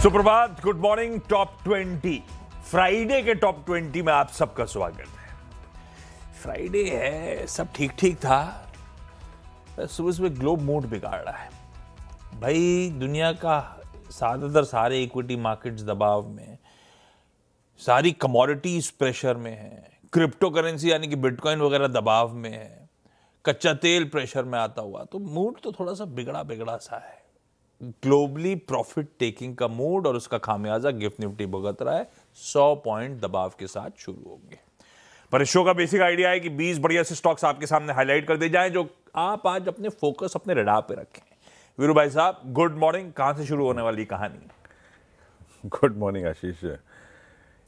सुप्रभात, good morning. Top 20 Friday के top 20 में आप सबका स्वागत है। फ्राइडे है, सब ठीक ठीक था, सुबह सुबह ग्लोब मूड बिगाड़ रहा है भाई। दुनिया का ज्यादातर सारे इक्विटी मार्केट्स दबाव में, सारी कमोडिटीज प्रेशर में है, क्रिप्टो करेंसी यानी कि बिटकॉइन वगैरह दबाव में है, कच्चा तेल प्रेशर में आता हुआ, तो मूड तो थोड़ा सा बिगड़ा बिगड़ा सा है। ग्लोबली प्रॉफिट टेकिंग का मूड और उसका खामियाजा गिफ्ट निफ्टी भुगत रहा है। 100 पॉइंट दबाव के साथ शुरू होंगे। पर इस शो का बेसिक आइडिया है कि 20 बढ़िया से स्टॉक्स आपके सामने हाईलाइट कर दिए जाएं जो आप आज अपने फोकस अपने रडार पे रखें। वीरू भाई साहब, गुड मॉर्निंग। कहां से शुरू होने वाली कहानी? गुड मॉर्निंग आशीष।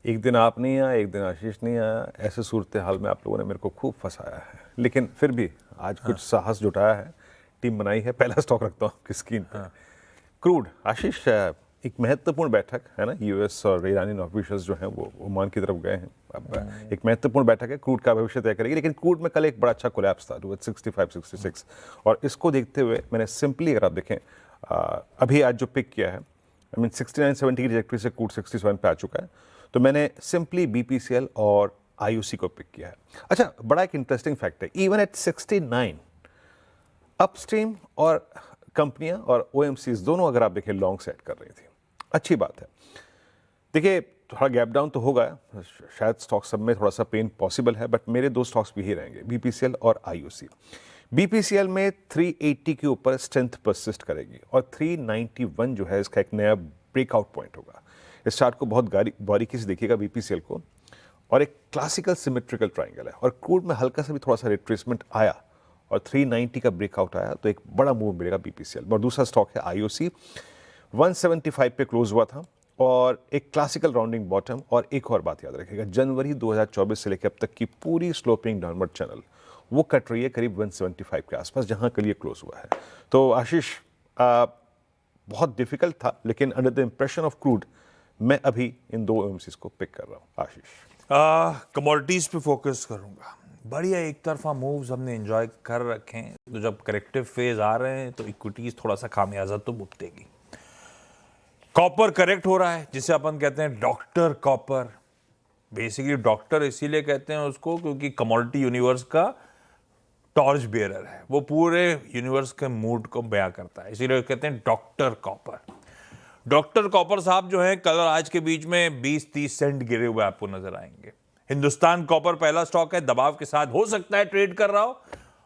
एक दिन आप नहीं आया, एक दिन आशीष नहीं आया, ऐसे सूरत हाल में आप लोगों ने मेरे को खूब फंसाया है, लेकिन फिर भी आज कुछ साहस जुटाया है, टीम बनाई है। पहला स्टॉक रखता हूँ आपकी स्क्रीन पर। क्रूड। आशीष, एक महत्वपूर्ण बैठक है ना, यूएस और ईरानी ऑफिशियल्स जो हैं वो ओमान की तरफ गए हैं। अब एक महत्वपूर्ण बैठक है, क्रूड का भविष्य तय करेगी। लेकिन क्रूड में कल एक बड़ा अच्छा कोलैप्स था, 65-66, और इसको देखते हुए मैंने सिंपली, अगर आप देखें अभी आज जो पिक किया है, आई मीन 69-70 की ट्रैजेक्टरी से क्रूड 67 पे आ चुका है, तो मैंने सिंपली बीपीसीएल और आईओसी को पिक किया है। अच्छा, बड़ा एक इंटरेस्टिंग फैक्ट है, इवन एट 69 अपस्ट्रीम और कंपनियां और ओएमसीज दोनों, अगर आप देखें, लॉन्ग सेट कर रही थी। अच्छी बात है। देखिए, थोड़ा गैप डाउन तो होगा, शायद स्टॉक सब में थोड़ा सा पेन पॉसिबल है, बट मेरे दो स्टॉक्स भी ही रहेंगे, बीपीसीएल और आईओसी। बीपीसीएल में 380 के ऊपर स्ट्रेंथ परसिस्ट करेगी और 391 जो है इसका एक नया ब्रेकआउट पॉइंट होगा। इस चार्ट को बहुत बारीकी से देखिएगा बीपीसीएल को, और एक क्लासिकल सिमेट्रिकल ट्राइंगल है, और क्रूड में हल्का सा भी थोड़ा सा रिट्रेसमेंट आया और 390 का ब्रेकआउट आया तो एक बड़ा मूव मिलेगा बीपीसीएल। और दूसरा स्टॉक है आईओसी, 175 पे क्लोज हुआ था और एक क्लासिकल राउंडिंग बॉटम। और एक और बात याद रखिएगा, जनवरी 2024 से लेकर अब तक की पूरी स्लोपिंग डाउनवर्ड चैनल वो कट रही है करीब 175 के आसपास, जहां कल ये क्लोज हुआ है। तो आशीष, बहुत डिफिकल्ट था, लेकिन under the impression of crude मैं अभी इन दो एमसीज को पिक कर रहा हूं। आशीष, कमोडिटीज पे फोकस करूंगा। बढ़िया एक तरफा मूव्स हमने एंजॉय कर रखे हैं, तो जब करेक्टिव फेज आ रहे हैं तो इक्विटीज थोड़ा सा खामियाजा तो भुगतेगी। कॉपर करेक्ट हो रहा है, जिसे अपन कहते हैं डॉक्टर कॉपर। बेसिकली डॉक्टर इसीलिए कहते हैं उसको क्योंकि कमोडिटी यूनिवर्स का टॉर्च बेयरर है, वो पूरे यूनिवर्स के मूड को बयां करता है, इसीलिए कहते हैं डॉक्टर कॉपर। डॉक्टर कॉपर साहब जो है कल और आज के बीच में 20-30 सेंट गिरे हुए आपको नजर आएंगे। हिंदुस्तान कॉपर पहला स्टॉक है, दबाव के साथ हो सकता है ट्रेड कर रहा हो,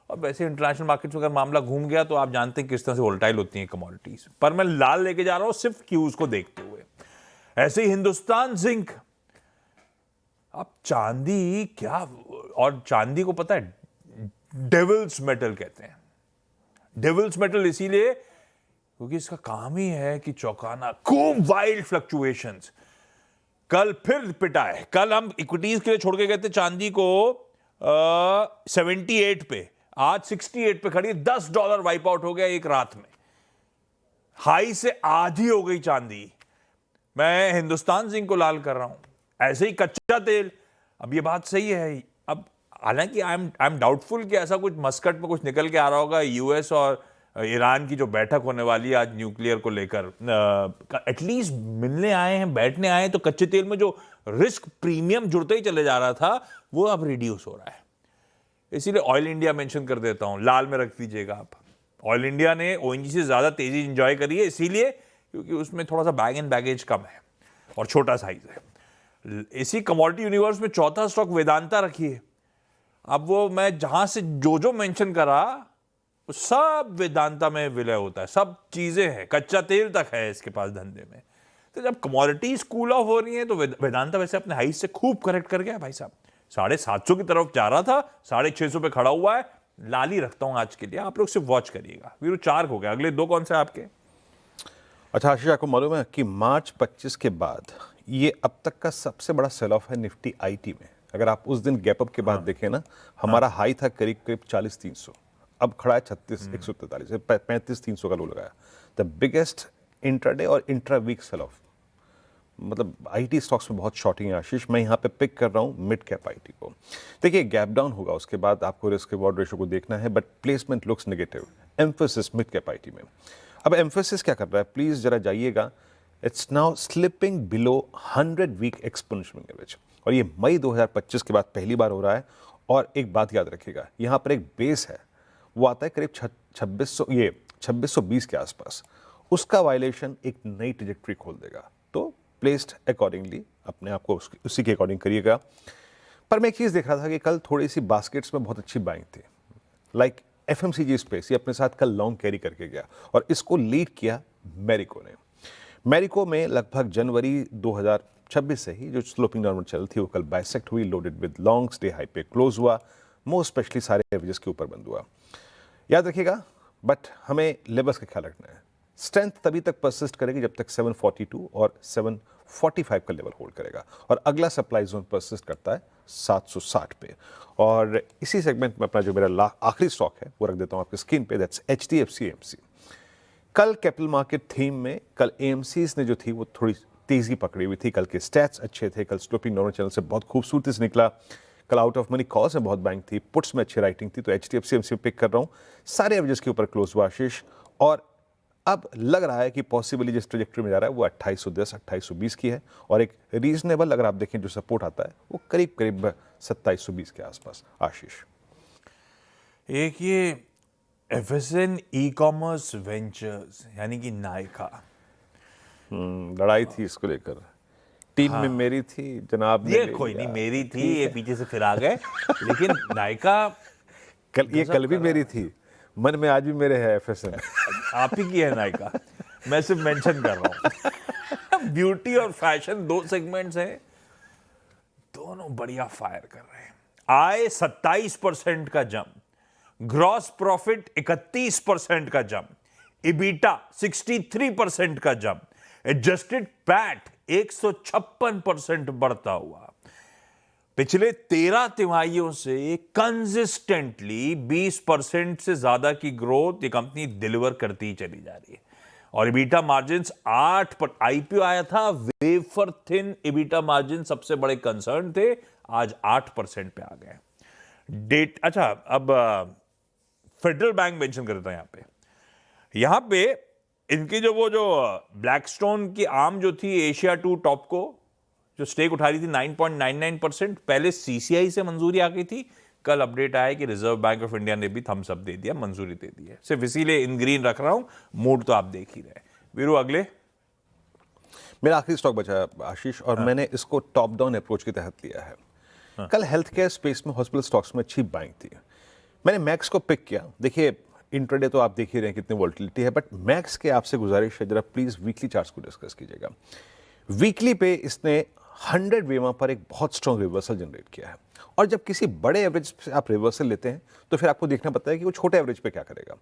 और वैसे इंटरनेशनल मार्केट्स में अगर मामला घूम गया तो आप जानते हैं किस तरह से वोलेटाइल होती हैं कमोडिटीज। पर मैं लाल लेके जा रहा हूं सिर्फ क्यूज को देखते हुए। ऐसे ही हिंदुस्तान जिंक। अब चांदी क्या, और चांदी को पता है डेविल्स मेटल कहते हैं। डेविल्स मेटल इसीलिए क्योंकि इसका काम ही है कि चौंकाना, खूब वाइल्ड फ्लक्चुएशंस। कल फिर पिटा है। कल हम इक्विटीज के लिए छोड़ के गए थे चांदी को 78 पे, आज 68 पे खड़ी है। $10 वाइप आउट हो गया एक रात में, हाई से आधी हो गई चांदी। मैं हिंदुस्तान जिंक को लाल कर रहा हूं। ऐसे ही कच्चा तेल, अब ये बात सही है, अब हालांकि आई एम डाउटफुल कि ऐसा कुछ मस्कट में कुछ निकल के आ रहा होगा। यूएस और ईरान की जो बैठक होने वाली है आज न्यूक्लियर को लेकर, एटलीस्ट मिलने आए हैं, बैठने आए हैं, तो कच्चे तेल में जो रिस्क प्रीमियम जुड़ते ही चले जा रहा था वो अब रिड्यूस हो रहा है। इसीलिए ऑयल इंडिया मेंशन कर देता हूं, लाल में रख दीजिएगा आप। ऑयल इंडिया ने ओएनजीसी से ज्यादा तेजी एंजॉय करी है, इसीलिए क्योंकि उसमें थोड़ा सा बैग एंड बैगेज कम है और छोटा साइज है। इसी कमोडिटी यूनिवर्स में चौथा स्टॉक वेदांता रखिए। अब वो मैं जहां से जो मेंशन करा सब वेदांता में विलय होता है, सब चीजें हैं, कच्चा तेल तक है इसके पास धंधे में। तो जब कमोडिटीज कूल ऑफ हो रही है तो वेदांता वैसे अपने हाई से खूब करेक्ट कर गया भाई साहब। 750 की तरफ जा रहा था, 650 पे खड़ा हुआ है। लाल ही रखता हूं आज के लिए, आप लोग सिर्फ वॉच करिएगा। वीरू 4 हो गया, अगले 2 कौन से आपके? अच्छा आशीष, आपको मालूम है कि मार्च 25 के बाद ये अब तक का सबसे बड़ा सेल ऑफ है निफ्टी आईटी में। अगर आप उस दिन गैप अप के बाद देखें ना, हमारा हाई था करीब करीब 40-300, अब खड़ा है 36-143, 35-300 का लो लगाया। द बिगेस्ट इंट्राडे और इंट्रा वीक सेल ऑफ, मतलब आईटी स्टॉक्स में बहुत शॉर्टिंग है आशीष। मैं यहाँ पे पिक कर रहा हूँ मिड कैप आईटी को। देखिए गैप डाउन होगा, उसके बाद आपको रिस्क रिवॉर्ड रेशो को देखना है, but placement looks negative. Emphasis mid cap IT में। अब एम्फेसिस क्या कर रहा है, प्लीज जरा जाइएगा it's now slipping below 100 week exponential average, और ये मई 2025 के बाद पहली बार हो रहा है। और एक बात याद रखिएगा, यहाँ पर एक बेस है, वो आता है करीब 2620 के आसपास। उसका वायलेशन एक नई ट्रेजेक्ट्री खोल देगा, तो प्लेस्ड अकॉर्डिंगली अपने आप को उसी के अकॉर्डिंग करिएगा। पर मैं एक चीज़ देख रहा था कि कल थोड़ी सी बास्केट्स में बहुत अच्छी बाइंग थी, लाइक FMCG स्पेस, ये अपने साथ कल लॉन्ग कैरी करके गया और इसको लीड किया मैरिको ने। मैरिको में लगभग जनवरी 2026 से ही जो स्लोपिंग डाउनवर्ड चल थी वो कल बाइसेक्ट हुई, loaded with longs, day high पे क्लोज हुआ, मोस्ट स्पेशली सारे एवरेजेस के ऊपर बंद हुआ। याद रखिएगा, बट हमें लेवल्स का ख्याल रखना है। स्ट्रेंथ तभी तक परसिस्ट करेगी जब तक 742 और 745 का लेवल होल्ड करेगा, और अगला सप्लाई जोन परसिस्ट करता है 760 पे। और इसी सेगमेंट में अपना जो मेरा आखिरी स्टॉक है वो रख देता हूँ आपकी स्क्रीन पे, दैट्स HDFC AMC। कल कैपिटल मार्केट थीम में कल AMCs ने जो थी वो थोड़ी तेजी पकड़ी हुई थी। कल के स्टैट्स अच्छे थे, कल स्लोपिंग डाउनवर्ड चैनल से बहुत खूबसूरती से निकला। कल आउट ऑफ मनी कॉल्स में बहुत बैंक थी, पुट्स में अच्छी राइटिंग थी, तो HDFC AMC पिक कर रहा हूँ। सारे एवरेजेस के ऊपर क्लोज हुआ आशीष, और अब लग रहा है कि पॉसिबली जिस ट्रेजेक्टरी में जा रहा है वो 2810 2820 की है, और एक रीजनेबल अगर आप देखें जो सपोर्ट आता है वो करीब करीब 2720 के आसपास। आशीष, एक ये FSN ई-कॉमर्स वेंचर्स यानी कि नायका, लड़ाई थी इसको लेकर, टीम में मेरी थी, जनाब ने ये ले कोई लिया। नहीं मेरी थी, ये पीछे से फिर आ गए। लेकिन नायका कल भी मेरी थी, मन में आज भी मेरे है FSN। आप ही की है नायका, मैं सिर्फ मेंशन कर रहा हूं। ब्यूटी और फैशन दो सेगमेंट्स हैं, दोनों बढ़िया फायर कर रहे हैं। आय 27% का जंप, ग्रॉस प्रॉफिट 31% का जंप, इबिटा 63% का जंप, एडजस्टेड पैट 156% बढ़ता हुआ। पिछले 13 तिमाहियों से कंसिस्टेंटली 20% से ज्यादा की ग्रोथ ये कंपनी डिलीवर करती ही चली जा रही है। और इबिटा मार्जिन्स 8 पर IPO आया था, वेफर थिन इबिटा मार्जिन सबसे बड़े कंसर्न थे, आज 8% पे आ गए। डेट अच्छा, अब फेडरल बैंक मेंशन कर देता है यहां पे इनकी जो ब्लैकस्टोन की आर्म जो थी एशिया 2 टॉपको जो स्टेक उठा रही थी 9.99%, पहले CCI से मंजूरी आ गई थी। कल अपडेट आया कि रिजर्व बैंक ऑफ इंडिया ने भी थम्स अप दे दिया, मंजूरी दे दी है। सिर्फ इसीलिए इन ग्रीन रख रहा हूं, मूड तो आप देख ही रहे। वीरू अगले मेरा आखिरी स्टॉक बचा है आशीष, और मैंने इसको टॉप डाउन अप्रोच के तहत लिया है। कल हेल्थ केयर स्पेस में हॉस्पिटल स्टॉक्स में अच्छी बाइंग थी। मैंने मैक्स को पिक किया। देखिए इंट्राडे तो आप देख ही रहे हैं कितनी वोलेटिलिटी है, बट मैक्स के आपसे गुजारिश है जरा प्लीज वीकली चार्ट्स को डिस्कस कीजिएगा। वीकली पे इसने 100 वेमा पर एक बहुत स्ट्रॉन्ग रिवर्सल जनरेट किया है, और जब किसी बड़े एवरेज से आप रिवर्सल लेते हैं तो फिर आपको देखना पड़ता है कि वो छोटे एवरेज पे क्या करेगा।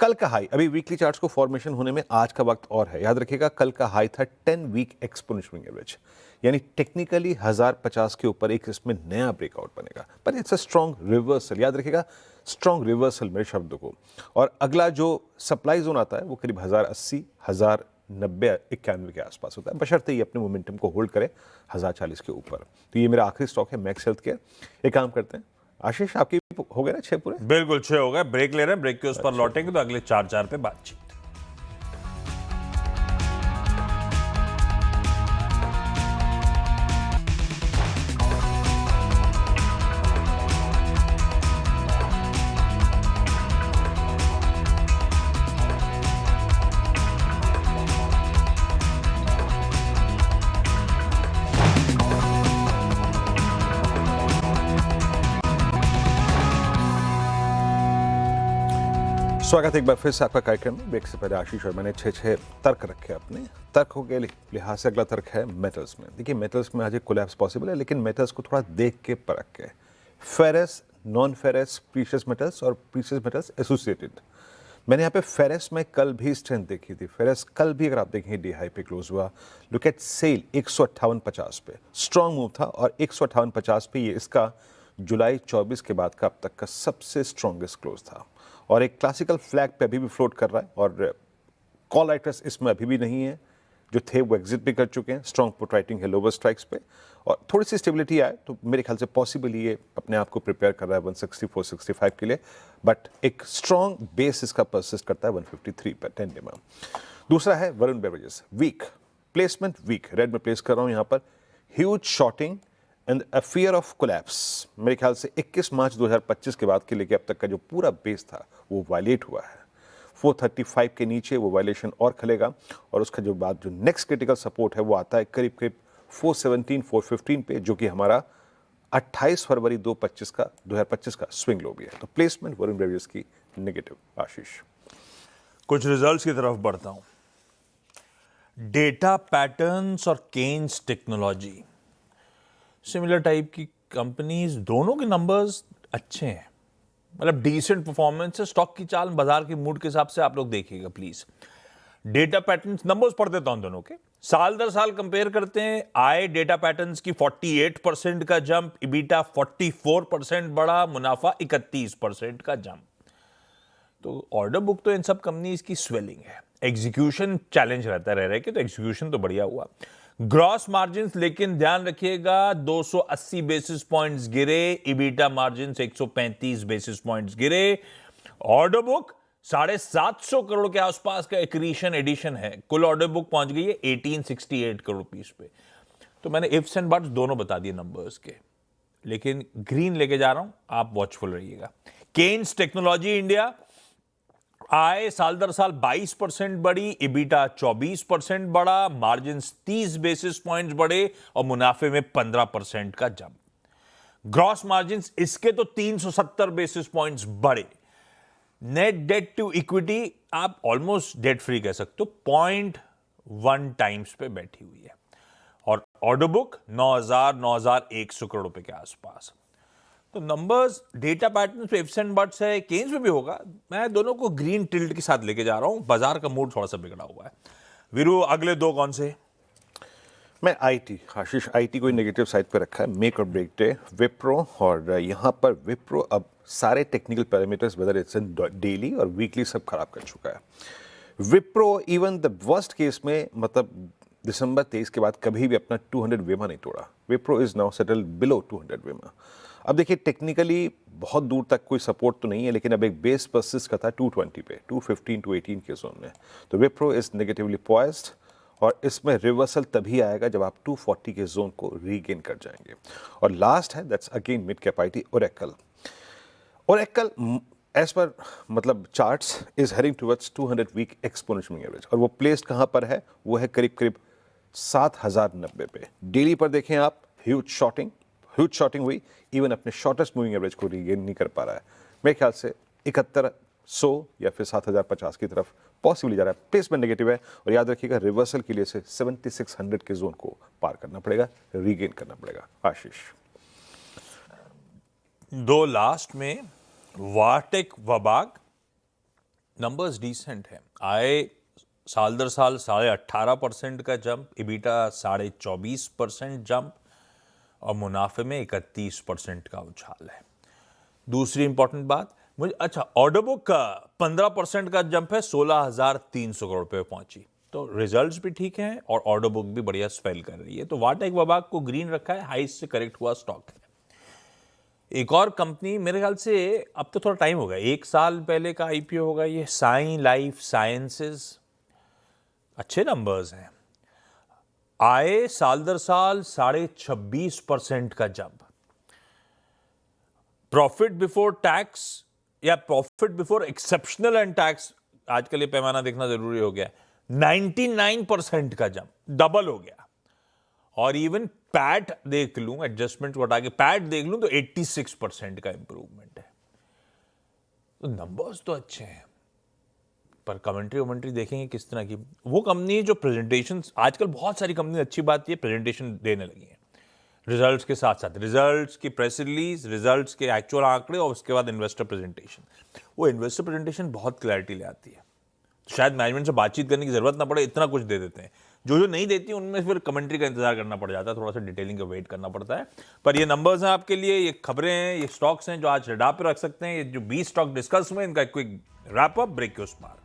कल का हाई, अभी वीकली चार्ट्स को फॉर्मेशन होने में आज का वक्त और है, याद रखिएगा कल का हाई था 10 वीक एक्सपोनेंशियल एवरेज, यानी टेक्निकली 1050 के ऊपर एक इसमें नया ब्रेकआउट बनेगा, पर इट्स अ स्ट्रॉन्ग रिवर्सल। याद रखिएगा स्ट्रॉन्ग रिवर्सल मेरे शब्दों को। और अगला जो सप्लाई जोन आता है वो करीब 1080 1090 91 के आसपास होता है, बशर्ते ये अपने मोमेंटम को होल्ड करे 1040 के ऊपर। तो ये मेरा आखिरी स्टॉक है मैक्स हेल्थ केयर। एक काम करते हैं आशीष, आपकी हो गए ना 6 पूरे? बिल्कुल 6 हो गए, ब्रेक ले रहे हैं, ब्रेक के उस पर लौटेंगे तो अगले 4 पे बातचीत। स्वागत है एक बार फिर से आपका कार्यक्रम में। ब्रेक से पहले आशीष और मैंने 6 तर्क रखे अपने। तर्कों के लिहाज से अगला तर्क है मेटल्स में। देखिए मेटल्स में आज एक कोलैप्स पॉसिबल है, लेकिन मेटल्स को थोड़ा देख के परख के, ferrous, non ferrous, precious metals और प्रीशियस मेटल्स एसोसिएटेड। मैंने यहाँ पे फेरस में कल भी स्ट्रेंथ देखी थी। फेरस कल भी अगर आप देखें डी हाई पे क्लोज हुआ। लुक एट सेल 158.50 पे स्ट्रॉन्ग मूव था, और 158.50 पे ये इसका जुलाई 24 के बाद का अब तक का सबसे स्ट्रॉन्गेस्ट क्लोज था, और एक क्लासिकल फ्लैग पे अभी भी फ्लोट कर रहा है, और कॉल राइटर्स इसमें अभी भी नहीं है, जो थे वो एग्जिट भी कर चुके हैं। स्ट्रॉन्ग पुट राइटिंग है लोअर स्ट्राइक्स पे, और थोड़ी सी स्टेबिलिटी आए तो मेरे ख्याल से पॉसिबली ये अपने आप को प्रिपेयर कर रहा है 164-65 के लिए, बट एक स्ट्रॉन्ग बेस इसका परसिस्ट करता है 153 पर 10 डे में। दूसरा है Varun beverages, weak placement weak, red में प्लेस कर रहा हूं यहां पर। Huge shorting and a fear of collapse. मेरे ख्याल से 21 मार्च 2025 के बाद के लेके अब तक का जो पूरा बेस था वो वायलेट हुआ है। 435 के नीचे वो वायलेशन और खलेगा, और उसका जो बाद जो नेक्स्ट क्रिटिकल सपोर्ट है वो आता है करीब करीब 417 415 पे, जो कि हमारा 28 फरवरी 2025 का स्विंग लो भी है। तो प्लेसमेंट वरुण ब्रेवियर्स की नेगेटिव। आशीष, कुछ रिजल्ट्स की तरफ बढ़ता हूं। डेटा पैटर्न्स और केन्स टेक्नोलॉजी, सिमिलर टाइप की कंपनीज, दोनों के नंबर्स अच्छे हैं, मतलब डिसेंट परफॉर्मेंस है। स्टॉक की चाल बाजार के मूड के हिसाब से आप लोग देखिएगा प्लीज। डेटा पैटर्न्स नंबर्स पढ़ देता हूं दोनों के, साल दर साल कंपेयर करते हैं। आय डेटा पैटर्न्स की 48% का जंप, इबीटा 44% बढ़ा, मुनाफा 31% का जंप। तो ऑर्डर बुक तो इन सब कंपनीज की स्वेलिंग है, एग्जीक्यूशन चैलेंज रहता है रह के, तो एग्जीक्यूशन तो बढ़िया हुआ। ग्रॉस मार्जिन्स लेकिन ध्यान रखिएगा 280 बेसिस पॉइंट्स गिरे, इबीटा मार्जिन्स 135 बेसिस पॉइंट्स गिरे। ऑर्डर बुक 750 करोड़ के आसपास का एक्रीशन एडिशन है, कुल ऑर्डर बुक पहुंच गई है 1868 करोड़ रुपीस पे। तो मैंने इफ्स एंड बट्स दोनों बता दिए नंबर्स के, लेकिन ग्रीन लेके जा रहा हूं, आप वॉचफुल रहिएगा। केन्स टेक्नोलॉजी इंडिया, आय साल दर साल 22% बढ़ी, इबीटा 24% बढ़ा, मार्जिन 30 बेसिस पॉइंट्स बढ़े और मुनाफे में 15% का जंप। ग्रॉस मार्जिन इसके तो 370 बेसिस पॉइंट्स बढ़े। नेट डेट टू इक्विटी आप ऑलमोस्ट डेट फ्री कह सकते हो, 0.1 टाइम्स पे बैठी हुई है, और ऑर्डर बुक 9,100 करोड़ रुपए के आसपास। तो नंबर्स, डेटा पैटर्न्स पे इफ्स एंड बट्स है, केन्स में भी होगा। मैं दोनों को ग्रीन टिल्ट के साथ लेके जा रहा हूं, बाजार का मूड थोड़ा सा बिगड़ा हुआ है। वीरू, अगले दो कौन से? मैं आईटी, आशीष आईटी को नेगेटिव साइड पे रखा है, मेक और ब्रेक डे, विप्रो। और यहाँ पर विप्रो अब सारे technical parameters whether it's in daily और वीकली सब खराब कर चुका है। Wipro even the worst case में, मतलब दिसंबर 23 के बाद कभी भी अपना 200 वेमा नहीं तोड़ा। Wipro is now settled below 200 वेमा। अब देखिए टेक्निकली बहुत दूर तक कोई सपोर्ट तो नहीं है, लेकिन अब एक बेस परसिस्ट का था 220 पे, 215 टू 18 के जोन में। तो विप्रो इज नेगेटिवली पॉइज्ड, और इसमें रिवर्सल तभी आएगा जब आप 240 के जोन को रीगेन कर जाएंगे। और लास्ट है, that's again mid cap IT, Oracle. Oracle as पर मतलब charts is heading towards 200 week exponential average, और वो प्लेस्ड कहाँ पर है? वो है करीब करीब 7090 पे। डेली पर देखें आप, ह्यूज शॉर्टिंग हुई, इवन अपने शॉर्टेस्ट मूविंग एवरेज को रीगेन नहीं कर पा रहा है। मेरे ख्याल से 7100 या फिर 7050 की तरफ पॉसिबली जा रहा है। प्लेसमेंट नेगेटिव है, और याद रखिएगा रिवर्सल के लिए से 7600 के जोन को पार करना पड़ेगा, रीगेन करना पड़ेगा। आशीष, दो लास्ट में वाटेक वबाग, नंबर्स डिसेंट है। आय साल दर साल 18.5% का जंप, इबीटा 24.5% जंप, और मुनाफे में 31% का उछाल है। दूसरी इंपॉर्टेंट बात मुझे, अच्छा, ऑर्डर बुक का 15% का जंप है, 16,300 करोड़ रुपए पहुंची। तो रिजल्ट्स भी ठीक हैं और ऑर्डर बुक भी बढ़िया स्वेल कर रही है। तो वाटेक वबाग को ग्रीन रखा है, हाई से करेक्ट हुआ स्टॉक है। एक और कंपनी, मेरे ख्याल से अब तो थोड़ा टाइम होगा, 1 साल पहले का आईपीओ होगा ये, साई लाइफ साइंसेज। अच्छे नंबर्स हैं, आय साल दर साल 26.5% का जंप, प्रॉफिट बिफोर टैक्स या profit before exceptional and tax, आजकल ये पैमाना देखना जरूरी हो गया, 99% का जंप, डबल हो गया। और इवन पैट देख लूं, एडजस्टमेंट को हटा के पैट देख लूं तो 86% का इंप्रूवमेंट है। तो नंबर्स तो अच्छे हैं, पर कमेंट्री देखेंगे किस तरह की। वो कंपनी जो प्रेजेंटेशन, आजकल बहुत सारी कंपनी, अच्छी बात ये प्रेजेंटेशन देने लगी है रिजल्ट्स के साथ साथ, रिजल्ट्स की प्रेस रिलीज, रिजल्ट्स के एक्चुअल आंकड़े, और उसके बाद इन्वेस्टर प्रेजेंटेशन। वो इन्वेस्टर प्रेजेंटेशन बहुत क्लैरिटी ले आती है, शायद मैनेजमेंट से बातचीत करने की जरूरत ना पड़े, इतना कुछ दे देते हैं। जो नहीं देती उनमें फिर कमेंट्री का इंतजार करना पड़ जाता है, थोड़ा सा डिटेलिंग का वेट करना पड़ता है। पर ये नंबर्स हैं आपके लिए, ये खबरें हैं, ये स्टॉक्स हैं जो आज रडार पे रख सकते हैं। ये जो 20 स्टॉक डिस्कस हुए, इनका क्विक रैप अप, ब्रेक के उस पार।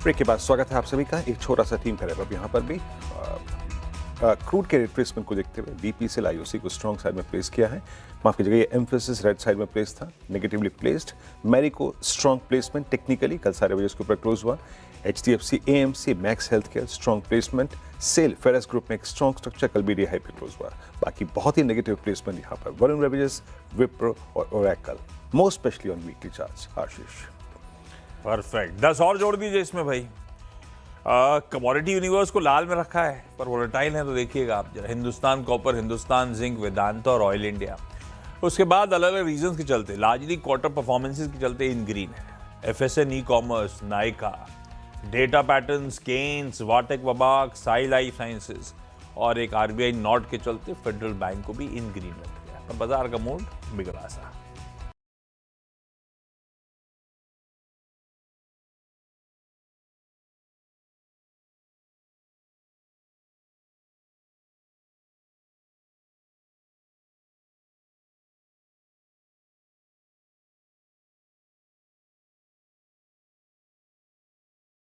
ब्रेक के बाद स्वागत है आप सभी का। एक छोटा सा टीम का रैप यहाँ पर भी क्रूड के रिट्रेसमेंट को देखते हुए बीपीसीएल आईओसी को स्ट्रॉन्ग साइड में प्लेस किया है। माफ कीजिएगा, ये एम्फेसिस रेड साइड में प्लेस था, नेगेटिवली प्लेस्ड। मैरी को स्ट्रॉन्ग प्लेसमेंट टेक्निकली कल सारे बजे इसके ऊपर क्लोज हुआ। HDFC, AMC, max health care strong placement. सेल फेरस ग्रुप में एक स्ट्रॉन्ग स्ट्रक्चर कल बीडी हाई पे क्लोज हुआ। बाकी बहुत ही नेगेटिव प्लेसमेंट यहाँ पर वरुण बेवरेजेस, विप्रो और Oracle, most specially on weekly charts. Ashish perfect, 10 और जोड़ दीजिए इसमें भाई। कमोडिटी यूनिवर्स को लाल में रखा है पर वोलेटाइल है, तो देखिएगा आप जरा। हिंदुस्तान कॉपर, हिंदुस्तान जिंक, वेदांता और ऑयल इंडिया। उसके बाद अलग अलग रीजंस के चलते, लार्जली क्वार्टर परफॉर्मेंसेस के चलते इन ग्रीन है। FSN, e commerce, Nykaa, data patterns, Kaynes, VA Tech Wabag, Sai life sciences और एक आरबीआई नॉट के चलते फेडरल बैंक को भी इन ग्रीन में रखा है। पर बाजार का मूड बिगड़ा सा।